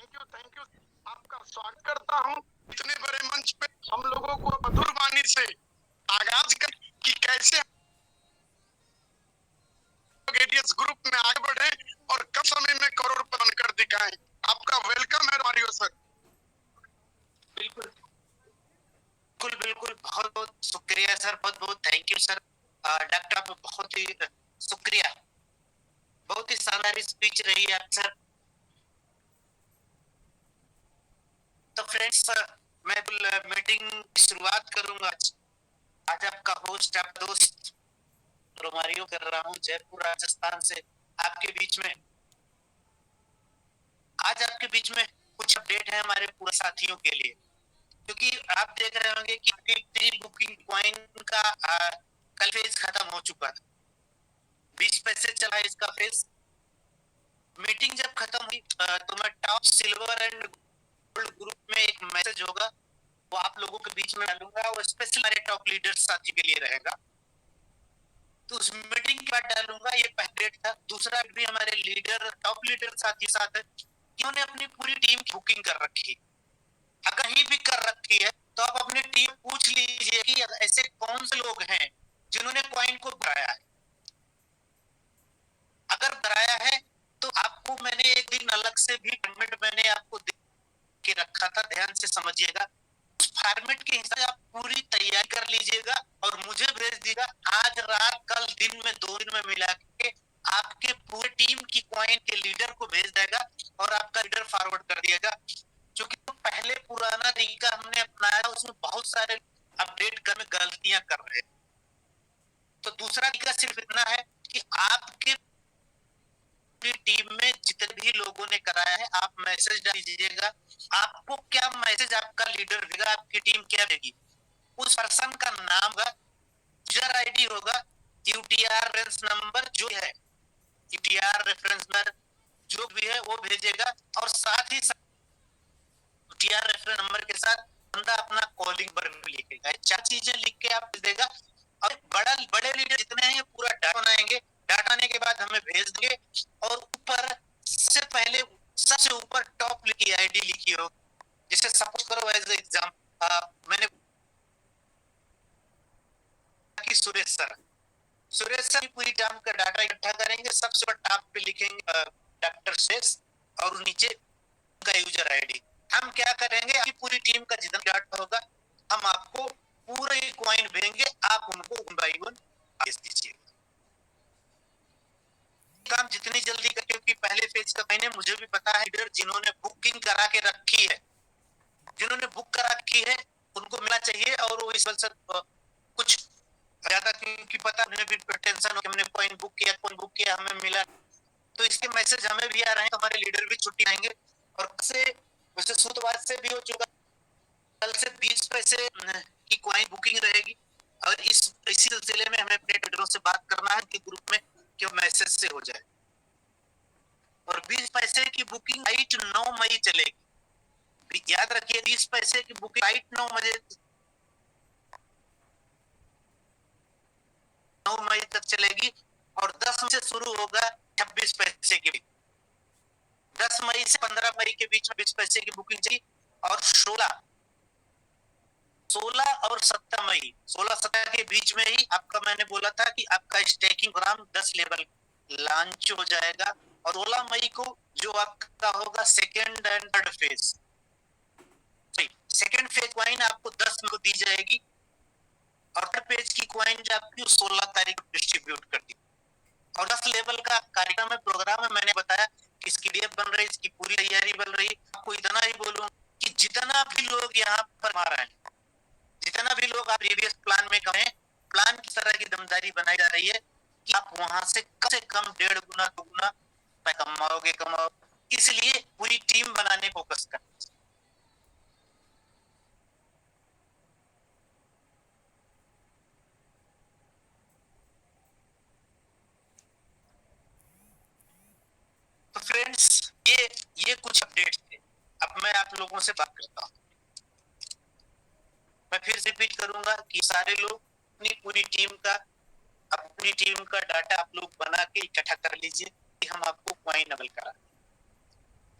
Thank you. आपका स्वागत करता हूँ इतने बड़े मंच पे। हम लोगों को मधुर वाणी से आगाज कर कि कैसे एडीएस ग्रुप में आगे बढ़े और कम समय में करोड़पति बनकर दिखाएं। आपका वेलकम है मारियो सर। बिल्कुल बिल्कुल बिल्कुल, बहुत बहुत शुक्रिया सर, बहुत बहुत थैंक यू सर। डॉक्टर आप बहुत ही शुक्रिया, बहुत ही शानदार स्पीच रही है सर। तो फ्रेंड्स, मैं मीटिंग की शुरुआत करूंगा। आज आपका होस्ट, आपका दोस्त रोमारियो कर रहा हूँ, जयपुर राजस्थान से आपके बीच में। आज आपके बीच में कुछ अपडेट है हमारे पूरे साथियों के लिए, क्योंकि आप देख रहे होंगे कि प्री बुकिंग कॉइन का कल फेज खत्म हो चुका था। 20 पैसे चला इसका फेज। मीटिंग जब खत्म हुई तो मैं top silver and gold group में एक मैसेज होगा, वो आप लोगों के बीच में डालूंगा, वो स्पेशल हमारे टॉप लीडर्स साथी के लिए रहेगा। तो उस मीटिंग के बाद डालूंगा। ये पहला डेट था। दूसरा भी हमारे लीडर, टॉप लीडर साथी साथ है, इन्होंने अपनी पूरी टीम की बुकिंग कर रखी है। अगर ही भी कर रखी है तो आप अपनी टीम पूछ लीजिए कि ऐसे कौन से लोग हैं जिन्होंने कॉइन को भराया है। अगर भराया है तो आपको मैंने एक दिन अलग से भी फॉर्मेट मैंने आपको दे के रखा था, ध्यान से समझिएगा। उस फॉर्मेट के हिसाब से आप पूरी तैयारी कर लीजिएगा और मुझे भेज दीजिएगा। आज रात कल दिन में 2 दिन में मिला के आपके पूरे टीम की कॉइन के लीडर को भेज देगा और आपका लीडर फॉरवर्ड कर दिएगा। क्योंकि तो पहले पुराना तरीका हमने अपनाया, उसमें बहुत सारे अपडेट करने गलतियां कर रहे हैं। तो दूसरा तरीका सिर्फ इतना है कि आपके टीम में जितने भी लोगों ने कराया है, आप मैसेज डाल दीजिएगा। आपको क्या मैसेज आपका लीडर देगा, आपकी टीम क्या देगी, उस पर्सन का नाम होगा, यूजर आईडी होगा, यूटीआर रेफरेंस नंबर जो है, यूटीआर रेफरेंस नंबर जो भी है वो भेजेगा और साथ ही यूटीआर रेफरेंस नंबर के साथ बंदा अपना कॉलिंग पर लिखेगा। 4 चीजें लिख के आप देगा और बड़े लीडर जितने हैं पूरा डाटा बनाएंगे। डाटा आने के बाद हमें भेज देंगे और ऊपर सबसे पहले सबसे ऊपर टॉप की आईडी लिखी हो। जैसे सपोज करो एज एग्जाम मैंने कि सुरेश सर की पूरी टीम का डाटा इकट्ठा करेंगे, सबसे ऊपर टॉप पे लिखेंगे डॉक्टर शेष और नीचे उनका यूजर आईडी। हम क्या करेंगे, आपकी पूरी टीम का जितना डाटा होगा हम आपको पूरे कॉइन भेजेंगे, आप उनको 1 बाय 1 भेज दीजिए। काम जितनी जल्दी कर, क्योंकि पहले फेज का मैंने मुझे भी पता है जिन्होंने बुकिंग करा के रखी है, जिन्होंने बुक करा रखी है उनको मिलना चाहिए। और वो इस वजह से कुछ ज्यादा, क्योंकि पता उन्हें भी टेंशन हो कि हमने कॉइन बुक किया हमें मिला, तो इसके मैसेज हमें भी आ रहे हैं, तो हमारे लीडर भी छुट्टी आएंगे। और से वैसे सूत्रवाद से भी हो चुका, कल से 20 पैसे की कॉइन बुकिंग रहेगी और इसी सिलसिले में हमें अपने लीडरों से बात करना है कि ग्रुप में कि मैसेज से हो जाए। और 20 पैसे की बुकिंग नाइट 9 मई चलेगी। याद रखिए 20 पैसे की बुकिंग नाइट 9 मई तक चलेगी और 10 मई से शुरू होगा 26 पैसे की। 10 मई से 15 मई के बीच में 20 पैसे की बुकिंग चली और 16 और 17 मई, 16-17 के बीच में ही आपका मैंने बोला था कि आपका स्टेकिंग प्रोग्राम 10 लेवल लॉन्च हो जाएगा। और 16 मई को जो आपका होगा second and third phase, second phase coin आपको 10 को दी जाएगी और थर्ड पेज की कॉइन जो आपकी 16 तारीख को डिस्ट्रीब्यूट कर दी। और 10 लेवल का कार्यक्रम है, प्रोग्राम है, मैंने बताया कि इसकी डीएफ बन रही है, इसकी पूरी तैयारी बन रही है। आपको इतना ही बोलूं कि जितना भी लोग यहाँ पर आ रहे हैं, जितना भी लोग आप प्रीवियस प्लान में करें, प्लान की तरह की दमदारी बनाई जा रही है कि आप वहां से कम 1.5 गुना 2 गुना कमाओगे। इसलिए पूरी टीम बनाने फोकस कर। तो फ्रेंड्स, ये कुछ अपडेट थे। अब मैं आप लोगों से बात करता हूँ। मैं फिर से रिपीट करूंगा कि सारे लोग अपनी पूरी टीम का डाटा आप लोग बना के इकट्ठा कर लीजिए कि हम आपको कॉइन अवेल करा।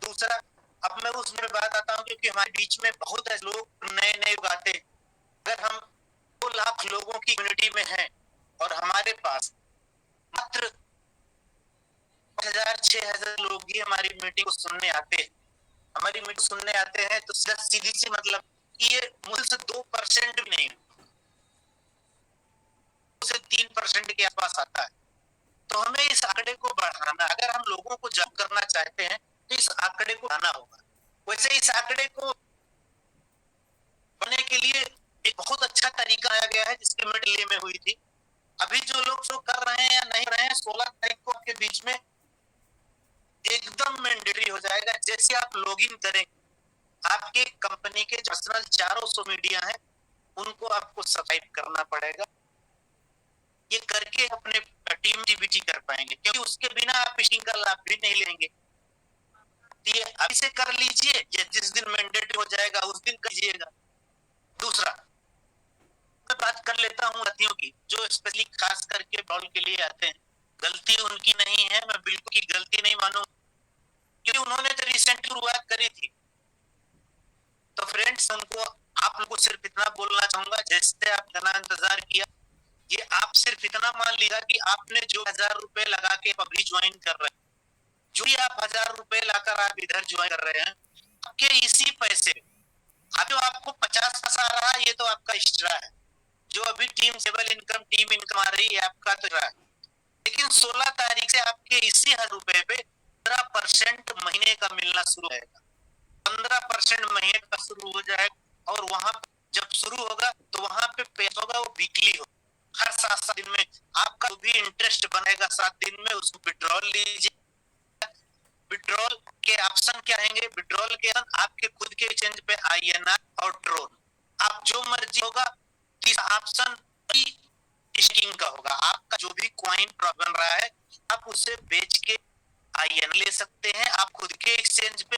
दूसरा, अब मैं उसमें बात आता हूँ, क्योंकि हमारे बीच में बहुत ऐसे लोग नए नए लोग आते हैं। अगर हम 2 लाख लोगों की कम्युनिटी में हैं और हमारे पास मात्र 5,000 6,000 लोग ही हमारी मीटिंग को सुनने आते हैं, हमारी मीटिंग सुनने आते हैं, तो सीधी सी मतलब ये मुझ से 2% भी नहीं, उसे 3% के आसपास आता है। तो हमें इस आंकड़े को बढ़ाना, अगर हम लोगों को जागरूक करना चाहते हैं तो इस आंकड़े को बढ़ाना होगा। वैसे इस आंकड़े को बढ़ाने के लिए एक बहुत अच्छा तरीका आया गया है, जिसकी मीटिंग दिल्ली में हुई थी। अभी जो लोग शो कर रहे हैं या नहीं रहे हैं, 16 तारीख को आपके बीच में एकदम मैंडेटरी हो जाएगा। जैसे आप लॉगिन करेंगे, आपके कंपनी के पर्सनल 400 मीडिया है, उनको आपको सब्सक्राइब करना पड़ेगा। ये करके अपने टीम डीबीटी कर पाएंगे, क्योंकि उसके बिना आप फिशिंग का लाभ भी नहीं लेंगे। ये अभी से कर लीजिए, या जिस दिन मैंडेटरी हो जाएगा उस दिन कीजिएगा। दूसरा, मैं बात कर लेता हूँ साथियों की, जो स्पेशली खास करके बॉल के लिए आते हैं। गलती उनकी नहीं है, मैं बिल्कुल की गलती नहीं मानूंगा, क्योंकि उन्होंने तो रिसेंटली शुरुआत करी थी। तो फ्रेंड्स, उनको आप लोगों को सिर्फ इतना बोलना चाहूंगा, जैसे आप इतना इंतजार किया, ये आप सिर्फ इतना मान लीजिए कि आपने जो 1,000 रुपए लगा के अभी ज्वाइन कर रहे हैं, जो भी आप 1,000 रुपए लाकर आप इधर ज्वाइन कर रहे हैं, आपके इसी पैसे, अब जो आपको 50 पैसा आ रहा है, ये तो आपका एक्स्ट्रा है। जो अभी टीम इनकम आ रही है, आपका तो रहा है। लेकिन 16 तारीख से आपके इसी 1,000 रुपए पे 15% महीने का मिलना शुरू होगा। 15% महीने का शुरू हो जाएगा, और वहां जब शुरू होगा तो वहां पे पैसा होगा, वो वीकली हो, हर 7 दिन में आपका जो भी इंटरेस्ट बनेगा 7 दिन में, उसको विड्रॉल लीजिए। विड्रॉल के ऑप्शन क्या रहेंगे? विड्रॉल के आपके खुद के एक्सचेंज पे INR और ट्रोन, आप जो मर्जी होगा। तीसरा ऑप्शन स्टेकिंग का होगा, आपका जो भी कॉइन बन रहा है, आप उसे बेच के INR ले सकते हैं, आप खुद के एक्सचेंज पे।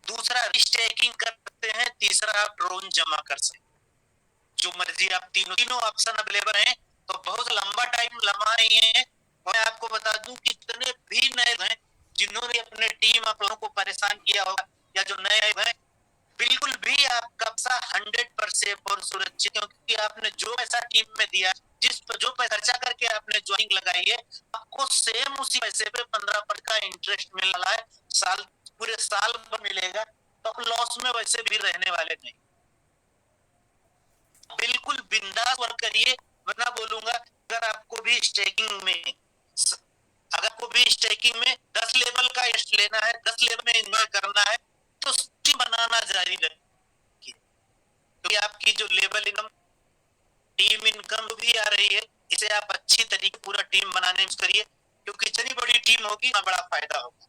दूसरा, स्टेकिंग कर सकते हैं। तीसरा, आप ड्रोन जमा कर सकते हैं। जो मर्जी आप तीनों ऑप्शन अवेलेबल हैं। तो बहुत लंबा टाइम लगा नहीं है। मैं आपको बता दूं कि जितने भी नए हैं, जिन्होंने अपने टीम आप लोगों को परेशान किया होगा, या जो नए हैं, बिल्कुल भी आपका पैसा 100% और सुरक्षित, क्योंकि आपने जो पैसा टीम में दिया, जिस पर जो पैसा खर्चा करके आपने ज्वाइनिंग लगाई है, आपको सेम उसी पैसे पे 15% का इंटरेस्ट मिल रहा है। पूरे साल में मिलेगा, तो लॉस में वैसे भी रहने वाले नहीं। बिल्कुल बिंदास वर्क करिए। वरना बोलूंगा, अगर आपको भी स्टेकिंग में 10 लेवल का लेना है, 10 लेवल में एंजॉय करना है, तो टीम बनाना जारी रखिए। क्योंकि आपकी जो लेवल इनकम, टीम इनकम भी आ रही है, इसे आप अच्छी तरीके पूरा टीम बनाने में करिए, क्योंकि जितनी बड़ी टीम होगी उतना बड़ा फायदा होगा।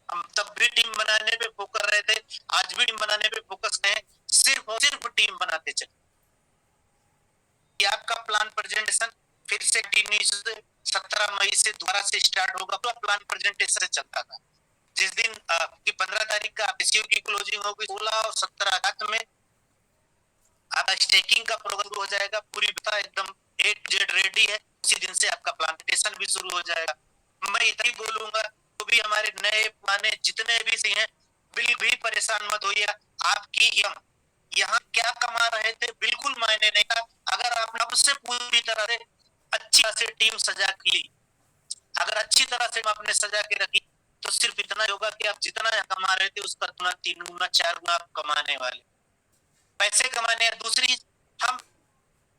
हम तब भी टीम बनाने पे फोकस रहे थे, आज भी टीम बनाने पे फोकस है। सिर्फ और सिर्फ टीम बनाते चले। आपका प्लान प्रेजेंटेशन फिर से 17 मई से दोबारा से स्टार्ट होगा। तो प्लान प्रेजेंटेशन चलता था, जिस दिन की 15 तारीख का PCU की क्लोजिंग होगी, 16 और 17 अगस्त में आपका स्टेकिंग का प्रोग्राम शुरू हो जाएगा। पूरी एकदम A to Z रेडी है। उसी दिन से आपका प्लांटेशन भी शुरू हो जाएगा। मैं इतना ही बोलूंगा, तो भी हमारे नए पुराने जितने भी से हैं, बिल्कुल भी परेशान मत होइए। आपकी यहाँ क्या कमा रहे थे बिल्कुल मायने नहीं था। अगर आपने उससे पूरी तरह से अच्छी तरह से टीम सजा ली, अगर अच्छी तरह से आपने सजा के रखी, तो सिर्फ इतना होगा कि आप जितना कमा रहे थे उसका 3 गुना 4 गुना आप कमाने वाले पैसे कमाने। दूसरी, हम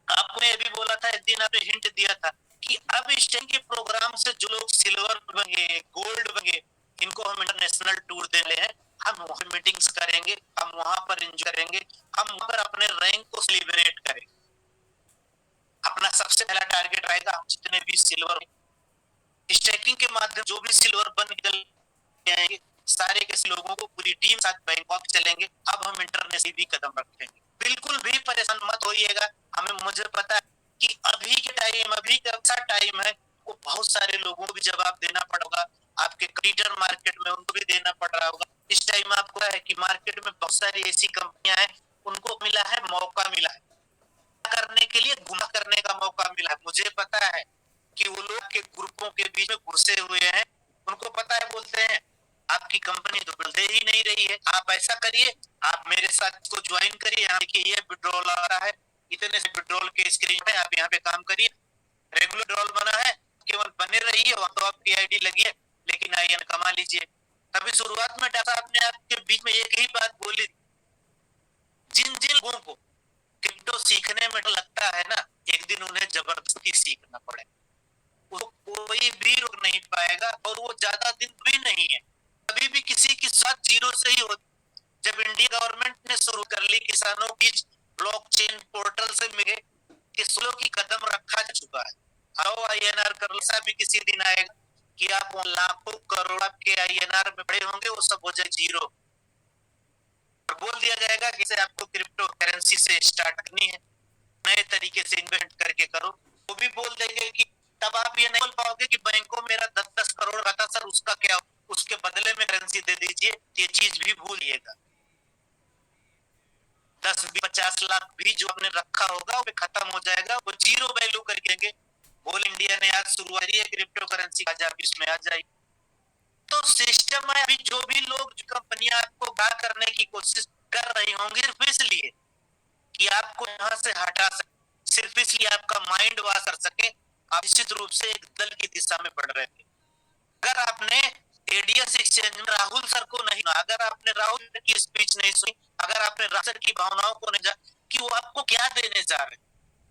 आपको मैं भी बोला था, एक दिन आपने हिंट दिया था कि अब इस टाइम के प्रोग्राम से जो लोग सिल्वर बने, गोल्ड बने, इनको हम इंटरनेशनल टूर देने हैं। हम वहां मीटिंग्स करेंगे, हम वहां पर एंजॉय करेंगे, हम वहां पर अपने रैंक को सेलिब्रेट करेंगे। अपना सबसे पहला टारगेट रहेगा, हम जितने भी सिल्वर स्टेकिंग के माध्यम जो भी सिल्वर बन निकल आएंगे, सारे के लोगों को पूरी टीम साथ बैंकॉक चलेंगे। अब हम इंटरनेशनल भी कदम रखेंगे। बिल्कुल भी परेशान मत होइएगा। मुझे पता है कि अभी के टाइम, अभी का अच्छा टाइम है, वो बहुत सारे लोगों को भी जवाब देना पड़ेगा। आपके कंपटीटर मार्केट में उनको भी देना पड़ रहा होगा। इस टाइम आपको है कि मार्केट में बहुत सारी ऐसी कंपनियां हैं, उनको मिला है, मौका मिला है करने के लिए, गुना करने का मौका मिला है। मुझे पता है कि वो लोग के ग्रुपों के बीच में घुसे हुए हैं, उनको पता है, बोलते हैं आपकी कंपनी तो बिल दे ही नहीं रही है। आप ऐसा करिए, आप मेरे साथ को ज्वाइन करिए, यहाँ देखिए ये विड्रॉल आ रहा है, इतने से विड्रॉल के स्क्रीन है, आप यहाँ पे काम करिए, रेगुलर विड्रॉल बना है, केवल बने रहिए, वहां तो आपकी आईडी लगी है, लेकिन आईएन कमा लीजिए। तभी शुरुआत में डॉक्टर साहब ने आपके बीच में एक ही बात बोली, जिन जिन लोगों को क्रिप्टो सीखने में लगता है ना, एक दिन उन्हें जबरदस्ती सीखना पड़े, कोई भी रोक नहीं पाएगा, और वो ज्यादा दिन भी नहीं है, कभी भी किसी के साथ जीरो से ही होती। जब इंडिया गवर्नमेंट ने शुरू कर ली किसानों की ब्लॉकचेन पोर्टल से मिले, किसानों की कदम रखा जा चुका है। आओ आईएनआर कर, ऐसा भी किसी दिन आएगा कि आप लाखों करोड़ के आईएनआर में बड़े होंगे, वो सब हो जाए जीरो, और बोल दिया जाएगा कि आपको क्रिप्टो करेंसी से स्टार्ट करनी है, नए तरीके से इन्वेस्ट करके करो। वो भी बोल देंगे कि तब आप ये नहीं बोल पाओगे कि बैंकों में मेरा 10-10 करोड़ का था सर, उसका क्या, उसके बदले में करेंसी दे दीजिए, ये चीज भी भूलिएगा। 10-50 लाख भी जो आपने रखा होगा वो खत्म हो जाएगा, वो जीरो वैल्यू कर देंगे। बोल इंडिया ने आज शुरुआत की है क्रिप्टो करेंसी, आज आप इसमें आ जाए। तो सिस्टम है, अभी जो भी लोग, जो कंपनियां आपको बात करने की कोशिश कर रही होंगी, सिर्फ इसलिए कि आपको यहाँ से हटा सके, सिर्फ इसलिए आपका माइंड वॉश कर सके, आप निश्चित रूप से एक दल की दिशा में बढ़ रहे थे। अगर आपने एडीएस एक्सचेंज में राहुल सर को नहीं, अगर आपने राहुल सर की स्पीच नहीं सुनी, अगर आपने राहुल सर की भावनाओं को नहीं जाना कि वो आपको क्या देने जा रहे,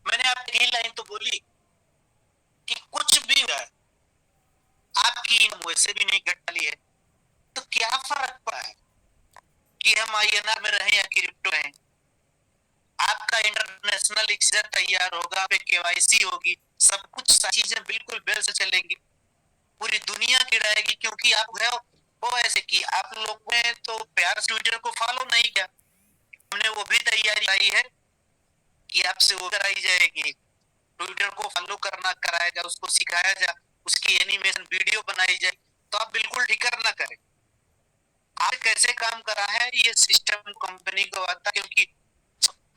मैंने आपकी यही लाइन तो बोली कि कुछ भी है, आपकी वैसे भी नहीं घटाली है, तो क्या फर्क पड़ा है कि हम आईएनआर में रहे या क्रिप्टो रहें। आपका इंटरनेशनल एक्सचेंज तैयार होगा, केवाईसी होगी, सब कुछ चीजें बिल्कुल बेल से चलेंगी, पूरी दुनिया की रहेगी, क्योंकि आप है वो ऐसे कि आप लोग ने तो प्यार ट्विटर को फॉलो नहीं किया, हमने वो भी तैयारी आई है कि आपसे वो कराई जाएगी, ट्विटर को फॉलो करना कराया जाए, उसको सिखाया जाए, उसकी एनिमेशन वीडियो बनाई जाए, तो आप बिल्कुल फिक्र ना करें। आप कैसे काम करा है ये सिस्टम कंपनी को आता, क्योंकि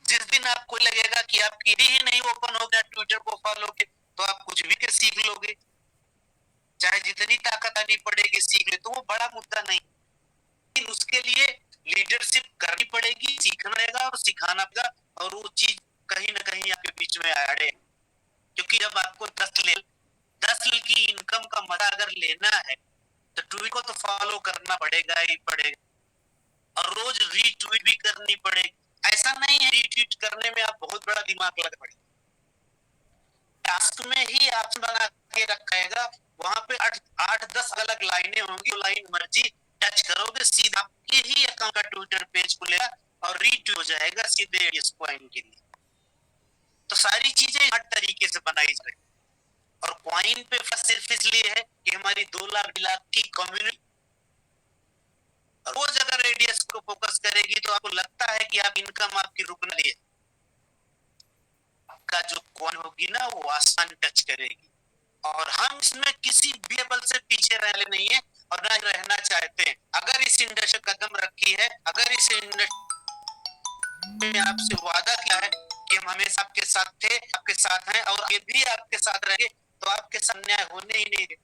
जिस दिन आपको लगेगा कि आपकी ही नहीं ओपन हो गया ट्विटर को फॉलो के, तो आप कुछ भी के सीख लोगे, चाहे जितनी ताकत आनी पड़ेगी सीख ले, तो वो बड़ा मुद्दा नहीं, लेकिन उसके लिए लीडरशिप करनी पड़ेगी, सीखना पड़ेगा और सिखाना पड़ेगा, और वो चीज कहीं ना कहीं आपके बीच में आड़े, क्योंकि जब आपको 10 की इनकम का मजा अगर लेना है तो ट्वीट को तो फॉलो करना पड़ेगा ही पड़ेगा, और रोज रीट्वीट भी करनी पड़ेगी। ऐसा नहीं है रीट्वीट करने में आप बहुत बड़ा दिमाग लगा पड़ेगा, टास्क में ही ऑप्शन बना के रखेगा, वहां पे 8-10 अलग लाइनें होंगी, लाइन मर्जी टच करोगे सीधा आपके ही अकाउंट का ट्विटर पेज खुलेगा और रीट्वीट हो जाएगा सीधे इस कॉइन के लिए। तो सारी चीजें हर तरीके से बनाई जाए, और कॉइन पे सिर्फ इसलिए है कि हमारी 2 लाख की कम्युनिटी रोज अगर रेडियस को फोकस करेगी, तो आपको लगता है कि आप इनकम आपकी रुकने लिए, आपका जो कॉइन होगी ना वो आसमान टच करेगी, और हम इसमें किसी भी लेवल से पीछे रहने नहीं है और ना रहना चाहते हैं। अगर इस इंडस्ट्री कदम रखी है, अगर इस इंडस्ट्री में आपसे वादा किया है कि हम हमेशा आपके साथ थे, आपके साथ हैं और ये भी आपके साथ रहेंगे, तो आपके साथ न्याय होने ही नहीं दे।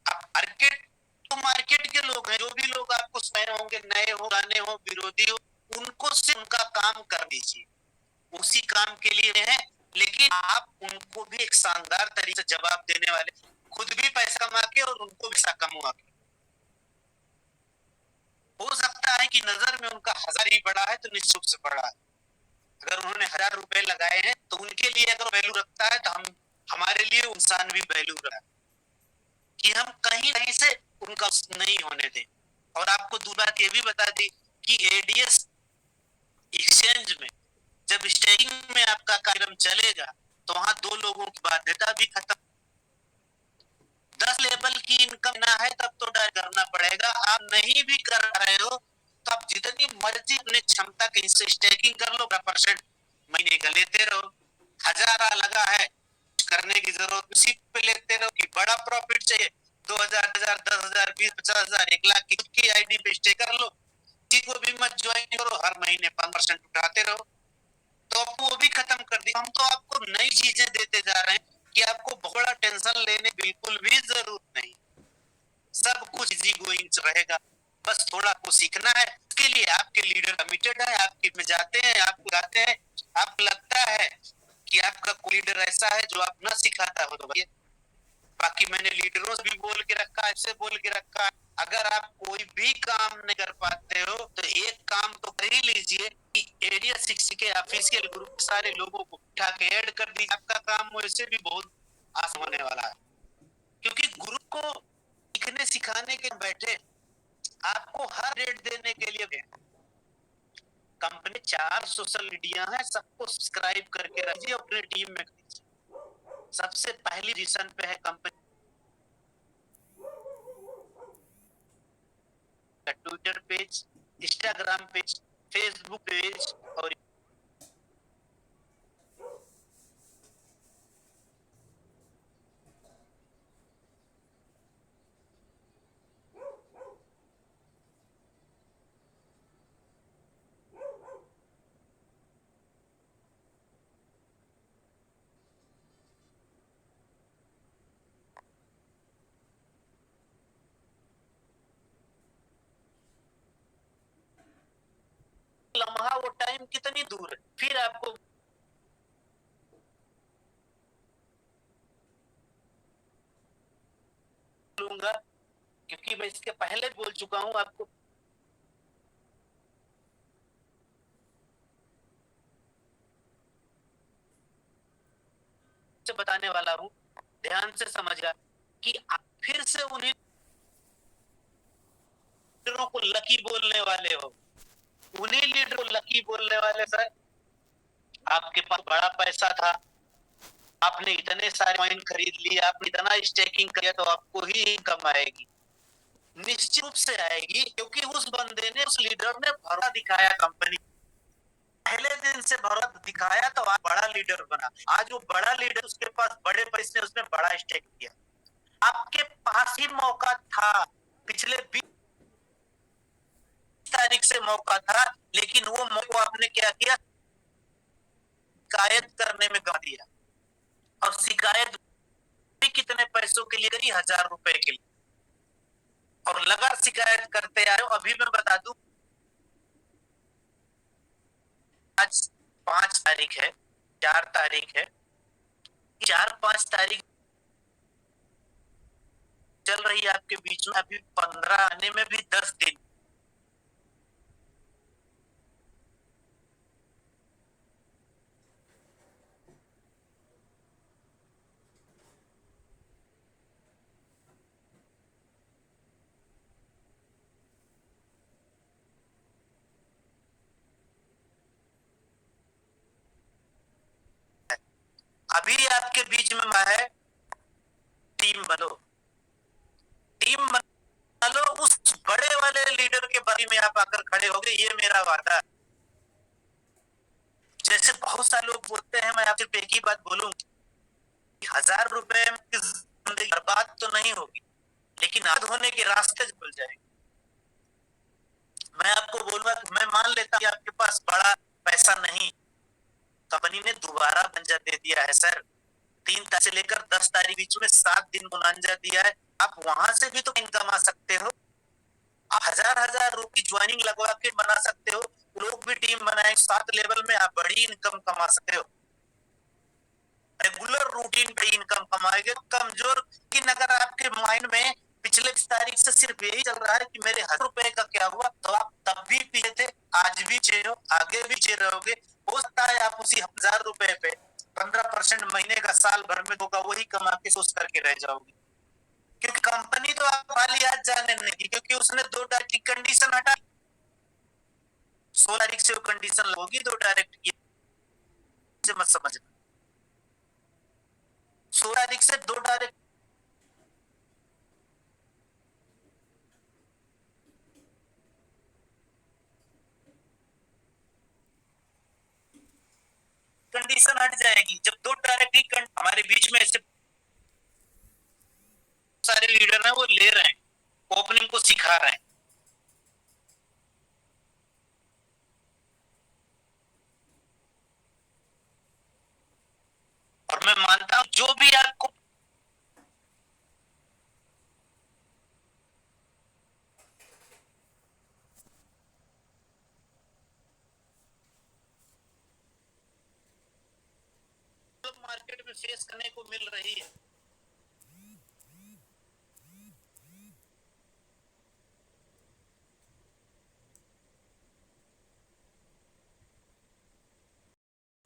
मार्केट तो मार्केट के लोग हैं, जो भी लोग आपको सुने होंगे, नए हो गाने हो विरोधी हो, उनको से उनका काम कर दीजिए, उसी काम के लिए है, लेकिन आप उनको भी एक शानदार तरीके से जवाब देने वाले, खुद भी पैसा कमा के और उनको भी पैसा कमा के। हो सकता है कि नजर में उनका 1000 ही बड़ा है तो निश्चित से बड़ा है, अगर उन्होंने 1000 रुपए लगाए हैं तो उनके लिए अगर वैल्यू रखता है, तो हम हमारे लिए इंसान भी वैल्यू रखता है, कि हम कहीं कहीं से उनका नहीं होने दें। और आपको दूसरी बात ये भी बता दी कि एडीएस एक्सचेंज में जब स्टेकिंग में आपका कार्यक्रम चलेगा, तो वहां 2 लोगों की बाध्यता भी खत्म। 10 लेवल की इनकम ना है तब तो डर करना पड़ेगा, आप नहीं भी कर रहे हो तो आप जितनी मर्जी अपनी क्षमता के हिस्से स्टेकिंग कर लो, 10% महीने का लेते रहो, 1000 लगा है करने की जरूरत, उसी पे लेते रहो। कि बड़ा प्रॉफिट चाहिए 2000, 10,000, 20,000, 50,000, 1 लाख की आईडी पे स्टे कर लो, किसी को भी मत ज्वाइन करो, हर महीने 5% उठाते रहो, तो आपको वो भी खत्म कर दी। हम तो आपको नई चीजें देते जा रहे हैं कि आपको बड़ा टेंशन लेने बिल्कुल भी जरूरत नहीं, सब कुछ इजी गोइंग रहेगा, बस थोड़ा आपको सीखना है। इसके लिए आपके लीडर कमिटेड है, आपके में जाते हैं, आपको आते हैं, आपको लगता है कि आपका कोई लीडर ऐसा है जो आप न सिखाता हो तो भैया। बाकी मैंने लीडरों से भी बोल के रखा है, ऐसे बोल के रखा है, अगर आप कोई भी काम नहीं कर पाते हो तो एक काम तो कर ही लीजिए कि एरिया 6 के ऑफिशियल ग्रुप सारे लोगों को उठा के ऐड कर दीजिए, आपका काम वैसे भी बहुत आसान होने वाला है। क्योंकि ग्रुप को सीखने सिखाने के बैठे, आपको हर रेट देने के लिए कंपनी 4 सोशल मीडिया है, सबको सब्सक्राइब करके रखिए, अपनी टीम में सबसे पहली पोजीशन पे है कंपनी का Twitter page, Instagram page, Facebook page और लम्हा वो टाइम कितनी दूर है, फिर आपको लूंगा, क्योंकि मैं इसके पहले बोल चुका हूं आपको से बताने वाला हूं, ध्यान से समझिएगा कि आप फिर से उन्हीं लीडरों को लकी बोलने वाले हो, उन्हीं लीडर को लकी बोलने वाले। सर आपके पास बड़ा पैसा था, आपने इतने सारे कॉइन खरीद लिए, आपने इतना स्टेकिंग किया, तो आपको ही इनकम आएगी, निश्चित रूप से आएगी, क्योंकि उस बंदे ने, उस लीडर ने भरोसा दिखाया कंपनी, पहले दिन से भरोसा दिखाया, तो आज बड़ा लीडर बना। आज वो बड़ा लीडर, उसके पास बड़े पैसे, उसने बड़ा स्टेक किया। आपके पास ही मौका था, पिछले 20 तारीख से मौका था, लेकिन वो मौका आपने क्या किया, शिकायत करने में गवा दिया। और शिकायत भी कितने पैसों के लिए करी, 1000 रुपए के लिए, और लगा शिकायत करते आए हो। अभी मैं बता दूं, आज 5 तारीख है, 4 तारीख है, 4-5 तारीख चल रही है आपके बीच में, अभी 15 आने में भी 10 दिन। अभी आपके बीच में है, टीम बनो, टीम बना लो, उस बड़े वाले लीडर के बारे में आप आकर खड़े हो गए, ये मेरा वादा है। जैसे बहुत सारे लोग बोलते हैं, मैं आपसे एक ही बात बोलूं, 1000 रुपए में जिंदगी बर्बाद तो नहीं होगी, लेकिन आग होने के रास्ते खुल जाएंगे। मैं आपको बोलूंगा कि मैं मान लेता कि आपके पास बड़ा पैसा नहीं, कंपनी ने दोबारा मुआवजा दे दिया है सर, 3 तारीख से लेकर 10 तारीख बीच में 7 दिन मुआवजा दिया है, आप वहां से भी तो इनकम आ सकते हो। आप 1000 रुपए ज्वाइनिंग लगवा के बना सकते हो, लोग भी टीम बनाए, 7 लेवल में आप बड़ी इनकम कमा सकते हो, रेगुलर रूटीन पे इनकम कमाएंगे। कमजोर कि अगर आपके माइंड में पिछले 20 तारीख से सिर्फ यही चल रहा है कि मेरे 1000 रुपए का क्या हुआ, तो आप तब भी पीछे थे, आज भी पीछे हो, आगे भी पीछे रहोगे। हो सकता है आप उसी 1000 रुपए पे 15% महीने का साल भर में होगा, वही कमा के सोच करके रह जाओगे, क्योंकि कंपनी तो आप खाली आज जाने नहीं की, क्योंकि उसने 2 तारीख की कंडीशन हटा, 16 तारीख से वो कंडीशन होगी 2 डायरेक्ट की, मत समझना, 16 तारीख से 2 डायरेक्ट कंडीशन हट जाएगी। जब 2 डायरेक्ट हमारे बीच में ऐसे सारे लीडर हैं, वो ले रहे हैं, ओपनिंग को सिखा रहे हैं, और मैं मानता हूं जो भी आपको में फेस करने को मिल रही है।